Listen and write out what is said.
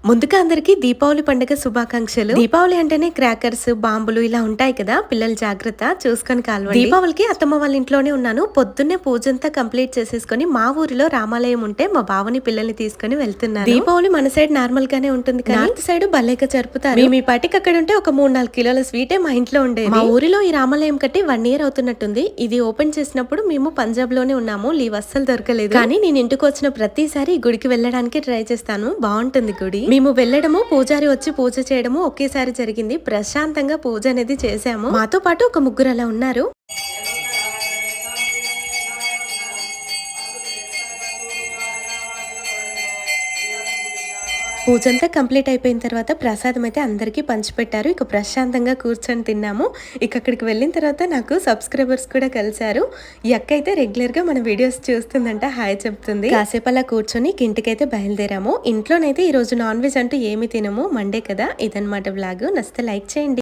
ముందుగా అందరికి దీపావళి పండుగ శుభాకాంక్షలు. దీపావళి అంటేనే క్రాకర్స్, బాంబులు ఇలా ఉంటాయి కదా, పిల్లలు జాగ్రత్త చూసుకొని కాల్వండి. దీపావళికి అత్తమ్మ వాళ్ళ ఇంట్లోనే ఉన్నాను. పొద్దున్నే పూజంతా కంప్లీట్ చేసేసుకొని మా ఊరిలో రామాలయం ఉంటే మా బావని పిల్లల్ని తీసుకొని వెళ్తున్నాను. దీపావళి మన సైడ్ నార్మల్ గానే ఉంటుంది కానీ నార్త్ సైడ్ భలేగా జరుపుతారు. మీ పాటికి అక్కడ ఉంటే ఒక 3-4 కిలోల స్వీటే మా ఇంట్లో ఉండేది. మా ఊరిలో ఈ రామాలయం కట్టి 1 ఇయర్ అవుతున్నట్టుంది. ఇది ఓపెన్ చేసినప్పుడు మేము పంజాబ్ లోనే ఉన్నాము. లీవ్ అస్సలు దొరకలేదు. కానీ నేను ఇంటికి వచ్చిన ప్రతిసారి ఈ గుడికి వెళ్ళడానికి ట్రై చేస్తాను. బాగుంటుంది గుడి. మేము వెళ్ళడము, పూజారి వచ్చి పూజ చేయడము ఒకేసారి జరిగింది. ప్రశాంతంగా పూజ అనేది చేశాము. మాతో పాటు ఒక ముగ్గురు అలా ఉన్నారు. పూజంతా కంప్లీట్ అయిపోయిన తర్వాత ప్రసాదం అయితే అందరికీ పంచిపెట్టారు. ఇక ప్రశాంతంగా కూర్చొని తిన్నాము. ఇక అక్కడికి వెళ్ళిన తర్వాత నాకు సబ్స్క్రైబర్స్ కూడా కలిశారు. ఈ అక్క అయితే రెగ్యులర్ గా మన వీడియోస్ చూస్తుందంట, హాయ్ చెప్తుంది. కాసేపు అలా కూర్చొని ఇంటికైతే బయలుదేరాము. ఇంట్లోనైతే ఈ రోజు నాన్ వెజ్ అంటూ ఏమి తినము, మండే కదా. ఇదనమాట బ్లాగ్. నచ్చితే లైక్ చేయండి.